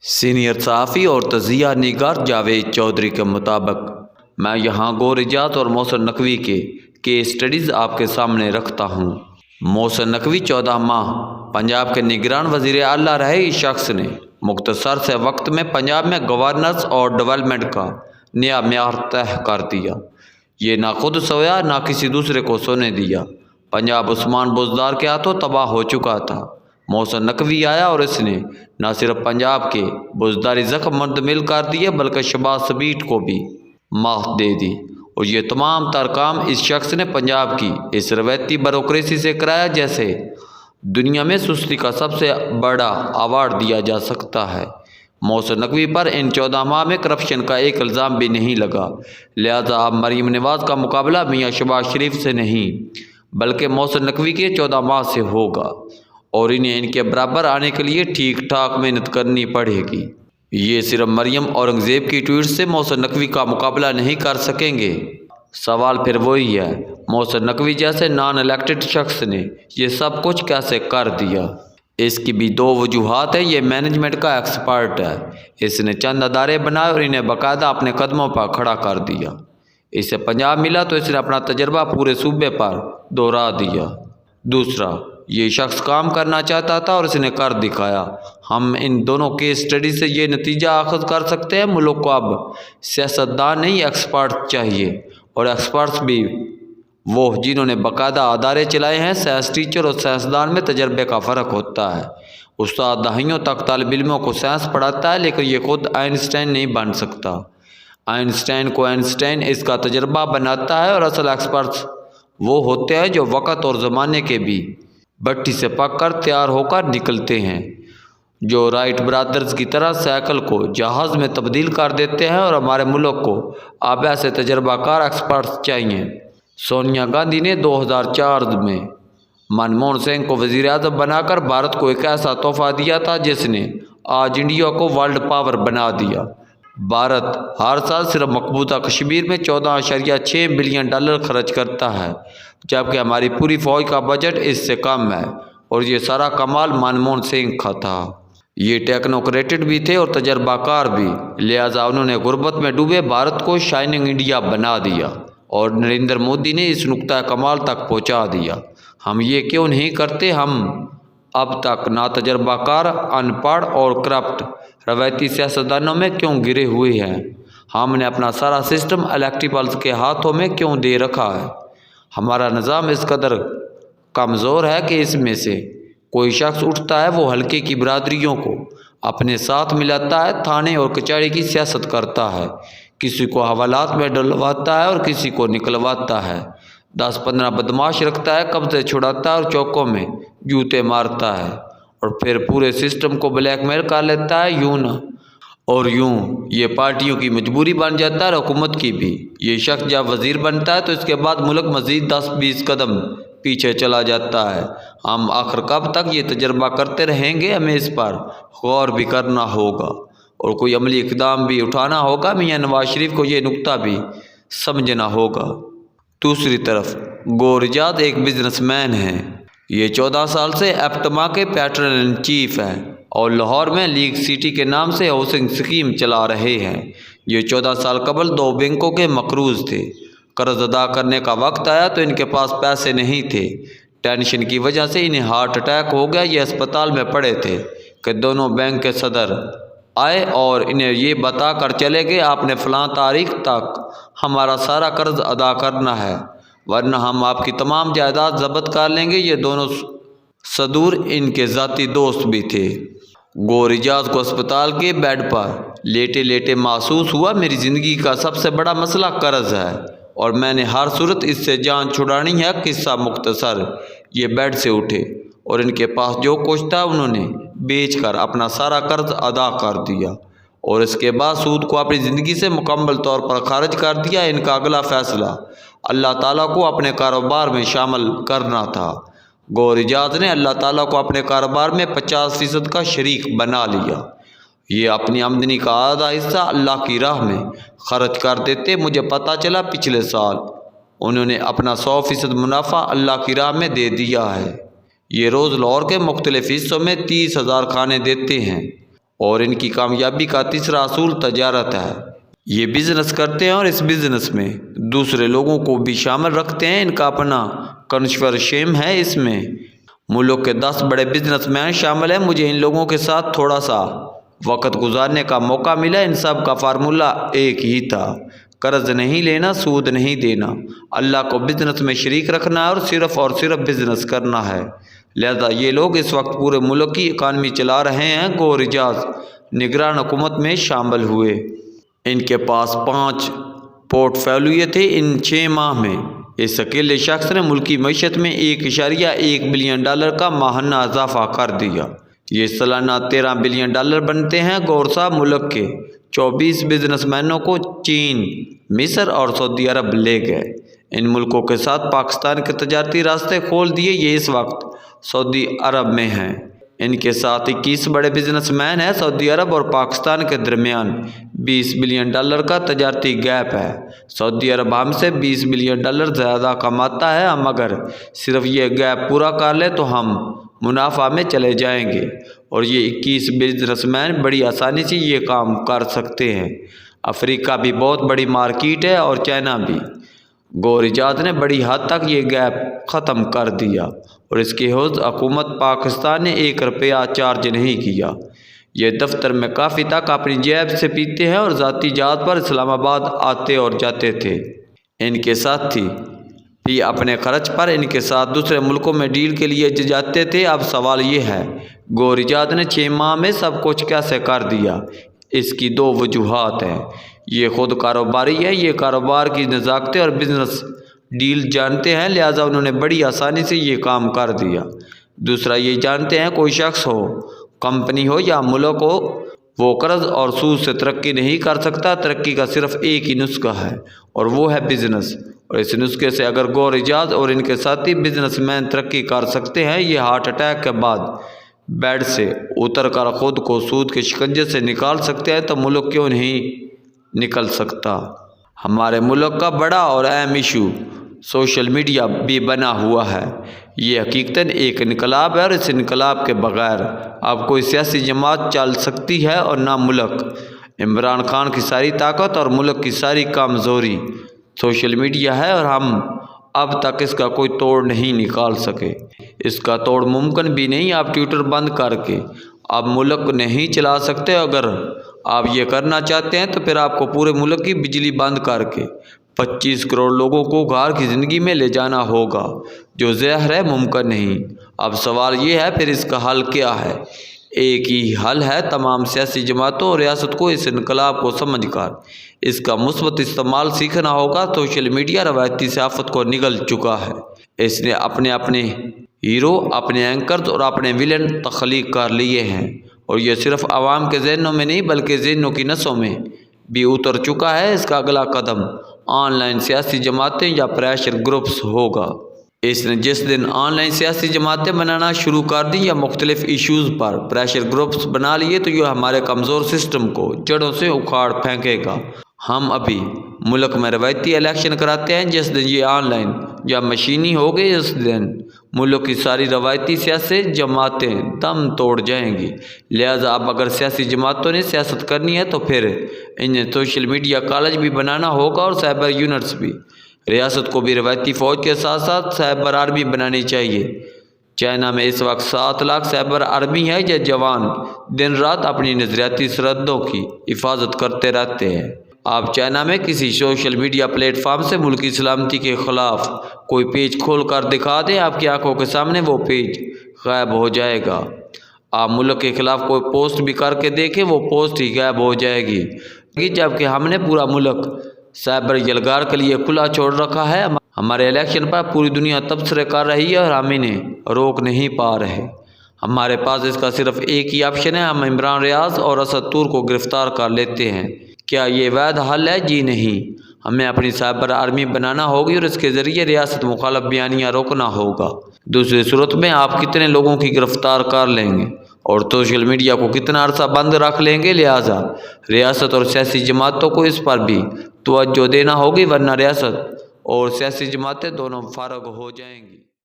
Senior صحافی اور تجزیہ نگار جاوید چودھری کے مطابق میں یہاں گور ایجاد اور محسن نقوی کے کیس سٹڈیز آپ کے سامنے رکھتا ہوں۔ محسن نقوی 14 ماہ پنجاب کے نگران وزیر اعلیٰ رہے۔ اس شخص نے مختصر سے وقت میں پنجاب میں گورننس اور ڈیولپمنٹ کا نیا معیار طے کر دیا۔ یہ نہ خود سویا نہ کسی دوسرے کو سونے دیا۔ پنجاب عثمان بزدار کے ہاتھوں تباہ ہو چکا تھا۔ محسن نقوی آیا اور اس نے نہ صرف پنجاب کے بزداری زخم منتقل کر دیے بلکہ شہباز شبیر کو بھی مات دے دی، اور یہ تمام تر کام اس شخص نے پنجاب کی اس روایتی بیوروکریسی سے کرایا جیسے دنیا میں سستی کا سب سے بڑا ایوارڈ دیا جا سکتا ہے۔ محسن نقوی پر ان 14 ماہ میں کرپشن کا ایک الزام بھی نہیں لگا، لہذا اب مریم نواز کا مقابلہ میاں شہباز شریف سے نہیں بلکہ محسن نقوی کے 14 ماہ سے ہوگا، اور انہیں ان کے برابر آنے کے لیے ٹھیک ٹھاک محنت کرنی پڑے گی۔ یہ صرف مریم اورنگزیب کی ٹویٹ سے محسن نقوی کا مقابلہ نہیں کر سکیں گے۔ سوال پھر وہی ہے، محسن نقوی جیسے نان الیکٹڈ شخص نے یہ سب کچھ کیسے کر دیا؟ اس کی بھی 2 وجوہات ہیں۔ یہ مینجمنٹ کا ایکسپرٹ ہے۔ اس نے چند ادارے بنائے اور انہیں باقاعدہ اپنے قدموں پر کھڑا کر دیا۔ اسے پنجاب ملا تو اس نے اپنا تجربہ پورے صوبے پر دہرا دیا۔ دوسرا، یہ شخص کام کرنا چاہتا تھا اور اس نے کر دکھایا۔ ہم ان دونوں کیس سٹڈی سے یہ نتیجہ اخذ کر سکتے ہیں، ملک کو اب سیاستدان نہیں ایکسپرٹ چاہیے، اور ایکسپرٹس بھی وہ جنہوں نے باقاعدہ ادارے چلائے ہیں۔ سائنس ٹیچر اور سائنسدان میں تجربے کا فرق ہوتا ہے۔ استاد دہائیوں تک طالب علموں کو سائنس پڑھاتا ہے، لیکن یہ خود آئنسٹائن نہیں بن سکتا۔ آئنسٹائن کو آئنسٹائن اس کا تجربہ بناتا ہے، اور اصل ایکسپرٹس وہ ہوتے ہیں جو وقت اور زمانے کے بھی بھٹی سے پک کر تیار ہو کر نکلتے ہیں، جو رائٹ برادرز کی طرح سائیکل کو جہاز میں تبدیل کر دیتے ہیں۔ اور ہمارے ملک کو اب ایسے تجربہ کار ایکسپرٹس چاہیے۔ سونیا گاندھی نے 2004 میں منموہن سنگھ کو وزیر اعظم بنا کر بھارت کو ایک ایسا تحفہ دیا تھا جس نے آج انڈیا کو ورلڈ پاور بنا دیا۔ بھارت ہر سال صرف مقبوضہ کشمیر میں $14.6 بلین خرچ کرتا ہے، جبکہ ہماری پوری فوج کا بجٹ اس سے کم ہے، اور یہ سارا کمال منموہن سنگھ کا تھا۔ یہ ٹیکنوکریٹڈ بھی تھے اور تجربہ کار بھی، لہذا انہوں نے غربت میں ڈوبے بھارت کو شائننگ انڈیا بنا دیا، اور نریندر مودی نے اس نقطہ کمال تک پہنچا دیا۔ ہم یہ کیوں نہیں کرتے؟ ہم اب تک ناتجربہ کار، ان پڑھ اور کرپٹ روایتی سیاستدانوں میں کیوں گرے ہوئے ہیں؟ ہم نے اپنا سارا سسٹم الیکٹیبلز کے ہاتھوں میں کیوں دے رکھا ہے؟ ہمارا نظام اس قدر کمزور ہے کہ اس میں سے کوئی شخص اٹھتا ہے، وہ ہلکے کی برادریوں کو اپنے ساتھ ملاتا ہے، تھانے اور کچہری کی سیاست کرتا ہے، کسی کو حوالات میں ڈلواتا ہے اور کسی کو نکلواتا ہے، 10-15 بدماش رکھتا ہے، قبضے چھڑاتا ہے اور چوکوں میں جوتے مارتا ہے، اور پھر پورے سسٹم کو بلیک میل کر لیتا ہے۔ یوں نہ اور یوں یہ پارٹیوں کی مجبوری بن جاتا ہے اور حکومت کی بھی۔ یہ شخص جب وزیر بنتا ہے تو اس کے بعد ملک مزید 10-20 قدم پیچھے چلا جاتا ہے۔ ہم آخر کب تک یہ تجربہ کرتے رہیں گے؟ ہمیں اس پر غور بھی کرنا ہوگا اور کوئی عملی اقدام بھی اٹھانا ہوگا۔ میاں نواز شریف کو یہ نقطہ بھی سمجھنا ہوگا۔ دوسری طرف گور ایجاد ایک بزنس مین ہیں۔ یہ 14 سال سے ایپٹما کے پیٹرن ان چیف ہیں اور لاہور میں لیگ سٹی کے نام سے ہاؤسنگ اسکیم چلا رہے ہیں۔ یہ 14 سال قبل 2 بینکوں کے مقروض تھے۔ قرض ادا کرنے کا وقت آیا تو ان کے پاس پیسے نہیں تھے۔ ٹینشن کی وجہ سے انہیں ہارٹ اٹیک ہو گیا۔ یہ اسپتال میں پڑے تھے کہ دونوں بینک کے صدر آئے اور انہیں یہ بتا کر چلے گئے، آپ نے فلاں تاریخ تک ہمارا سارا قرض ادا کرنا ہے، ورنہ ہم آپ کی تمام جائیداد ضبط کر لیں گے۔ یہ دونوں صدور ان کے ذاتی دوست بھی تھے۔ گور ایجاد کو اسپتال کے بیڈ پر لیٹے لیٹے محسوس ہوا، میری زندگی کا سب سے بڑا مسئلہ قرض ہے اور میں نے ہر صورت اس سے جان چھڑانی ہے۔ قصہ مختصر، یہ بیڈ سے اٹھے اور ان کے پاس جو کچھ تھا انہوں نے بیچ کر اپنا سارا قرض ادا کر دیا، اور اس کے بعد سود کو اپنی زندگی سے مکمل طور پر خارج کر دیا۔ ان کا اگلا فیصلہ اللہ تعالیٰ کو اپنے کاروبار میں شامل کرنا تھا۔ گور ایجاد نے اللہ تعالیٰ کو اپنے کاروبار میں 50% کا شریک بنا لیا۔ یہ اپنی آمدنی کا آدھا حصہ اللہ کی راہ میں خرچ کر دیتے۔ مجھے پتہ چلا پچھلے سال انہوں نے اپنا 100% منافع اللہ کی راہ میں دے دیا ہے۔ یہ روز لاہور کے مختلف حصوں میں 30,000 کھانے دیتے ہیں۔ اور ان کی کامیابی کا تیسرا اصول تجارت ہے۔ یہ بزنس کرتے ہیں اور اس بزنس میں دوسرے لوگوں کو بھی شامل رکھتے ہیں۔ ان کا اپنا کنسورشیم ہے، اس میں ملک کے 10 بڑے بزنس مین شامل ہیں۔ مجھے ان لوگوں کے ساتھ تھوڑا سا وقت گزارنے کا موقع ملا۔ ان سب کا فارمولہ ایک ہی تھا، قرض نہیں لینا، سود نہیں دینا، اللہ کو بزنس میں شریک رکھنا ہے اور صرف بزنس کرنا ہے۔ لہذا یہ لوگ اس وقت پورے ملک کی اکانومی چلا رہے ہیں۔ گور اعجاز نگران حکومت میں شامل ہوئے۔ ان کے پاس 5 پورٹ فولیو تھے۔ ان 6 ماہ میں اس اکیلے شخص نے ملکی معیشت میں $1.1 بلین کا ماہانہ اضافہ کر دیا۔ یہ سالانہ $13 بلین بنتے ہیں۔ گور صاحب ملک کے 24 بزنس مینوں کو چین، مصر اور سعودی عرب لے گئے۔ ان ملکوں کے ساتھ پاکستان کے تجارتی راستے کھول دیے۔ یہ اس وقت سعودی عرب میں ہیں۔ ان کے ساتھ 21 بڑے بزنس مین ہیں۔ سعودی عرب اور پاکستان کے درمیان $20 بلین کا تجارتی گیپ ہے۔ سعودی عرب ہم سے $20 بلین زیادہ کماتا ہے۔ ہم اگر صرف یہ گیپ پورا کر لیں تو ہم منافع میں چلے جائیں گے، اور یہ 21 بزنس مین بڑی آسانی سے یہ کام کر سکتے ہیں۔ افریقہ بھی بہت بڑی مارکیٹ ہے اور چائنا بھی۔ گور اعجاز نے بڑی حد تک یہ گیپ ختم کر دیا، اور اس کے عوض حکومت پاکستان نے $1 چارج نہیں کیا۔ یہ دفتر میں کافی تک اپنی جیب سے پیتے ہیں اور ذاتی جہاز پر اسلام آباد آتے اور جاتے تھے۔ ان کے ساتھی بھی اپنے خرچ پر ان کے ساتھ دوسرے ملکوں میں ڈیل کے لیے جاتے تھے۔ اب سوال یہ ہے، گور اعجاز نے 6 ماہ میں سب کچھ کیسے کر دیا؟ اس کی 2 وجوہات ہیں۔ یہ خود کاروباری ہے، یہ کاروبار کی نزاکتیں اور بزنس ڈیل جانتے ہیں، لہٰذا انہوں نے بڑی آسانی سے یہ کام کر دیا۔ دوسرا یہ جانتے ہیں کوئی شخص ہو، کمپنی ہو یا ملک ہو، وہ قرض اور سود سے ترقی نہیں کر سکتا۔ ترقی کا صرف ایک ہی نسخہ ہے اور وہ ہے بزنس، اور اس نسخے سے اگر گور اعجاز اور ان کے ساتھی بزنس مین ترقی کر سکتے ہیں، یہ ہارٹ اٹیک کے بعد بیڈ سے اتر کر خود کو سود کے شکنجے سے نکال سکتے ہیں، تو ملک کیوں نہیں نکل سکتا؟ ہمارے ملک کا بڑا اور اہم ایشو سوشل میڈیا بھی بنا ہوا ہے۔ یہ حقیقتاً ایک انقلاب ہے، اور اس انقلاب کے بغیر اب کوئی سیاسی جماعت چل سکتی ہے اور نہ ملک۔ عمران خان کی ساری طاقت اور ملک کی ساری کمزوری سوشل میڈیا ہے، اور ہم اب تک اس کا کوئی توڑ نہیں نکال سکے۔ اس کا توڑ ممکن بھی نہیں۔ آپ ٹویٹر بند کر کے آپ ملک نہیں چلا سکتے۔ اگر آپ یہ کرنا چاہتے ہیں تو پھر آپ کو پورے ملک کی بجلی بند کر کے 25 کروڑ لوگوں کو گھر کی زندگی میں لے جانا ہوگا، جو ظاہر ہے ممکن نہیں۔ اب سوال یہ ہے پھر اس کا حل کیا ہے؟ ایک ہی حل ہے، تمام سیاسی جماعتوں اور ریاست کو اس انقلاب کو سمجھ کر اس کا مثبت استعمال سیکھنا ہوگا۔ سوشل میڈیا روایتی صحافت کو نگل چکا ہے۔ اس نے اپنے ہیرو، اپنے اینکرز اور اپنے ویلن تخلیق کر لیے ہیں، اور یہ صرف عوام کے ذہنوں میں نہیں بلکہ ذہنوں کی نسوں میں بھی اتر چکا ہے۔ اس کا اگلا قدم آن لائن سیاسی جماعتیں یا پریشر گروپس ہوگا۔ اس نے جس دن آن لائن سیاسی جماعتیں بنانا شروع کر دی یا مختلف ایشوز پر پریشر گروپس بنا لیے، تو یہ ہمارے کمزور سسٹم کو جڑوں سے اکھاڑ پھینکے گا۔ ہم ابھی ملک میں روایتی الیکشن کراتے ہیں، جس دن یہ آن لائن یا مشینی ہو گئی، اس دن ملک کی ساری روایتی سیاسی جماعتیں دم توڑ جائیں گی۔ لہٰذا اب اگر سیاسی جماعتوں نے سیاست کرنی ہے تو پھر انہیں سوشل میڈیا کالج بھی بنانا ہوگا اور سائبر یونٹس بھی۔ ریاست کو بھی روایتی فوج کے ساتھ ساتھ سائبر آرمی بنانی چاہیے۔ چائنا میں اس وقت 7 لاکھ سائبر آرمی ہے۔ یہ جوان دن رات اپنی نظریاتی سرحدوں کی حفاظت کرتے رہتے ہیں۔ آپ چائنا میں کسی سوشل میڈیا پلیٹ فارم سے ملکی سلامتی کے خلاف کوئی پیج کھول کر دکھا دیں، آپ کی آنکھوں کے سامنے وہ پیج غائب ہو جائے گا۔ آپ ملک کے خلاف کوئی پوسٹ بھی کر کے دیکھیں، وہ پوسٹ ہی غائب ہو جائے گی۔ جبکہ ہم نے پورا ملک سائبر یلغار کے لیے کھلا چھوڑ رکھا ہے۔ ہمارے الیکشن پر پوری دنیا تبصرے کر رہی ہے اور ہم انہیں روک نہیں پا رہے۔ ہمارے پاس اس کا صرف ایک ہی آپشن ہے، ہم عمران ریاض اور اسد طور کو گرفتار کر لیتے ہیں۔ کیا یہ وحید حل ہے؟ جی نہیں، ہمیں اپنی سائبر آرمی بنانا ہوگی اور اس کے ذریعے ریاست مخالف بیانیاں روکنا ہوگا۔ دوسری صورت میں آپ کتنے لوگوں کی گرفتار کر لیں گے اور سوشل میڈیا کو کتنا عرصہ بند رکھ لیں گے؟ لہٰذا ریاست اور سیاسی جماعتوں کو اس پر بھی توجہ دینا ہوگی، ورنہ ریاست اور سیاسی جماعتیں دونوں فارغ ہو جائیں گی۔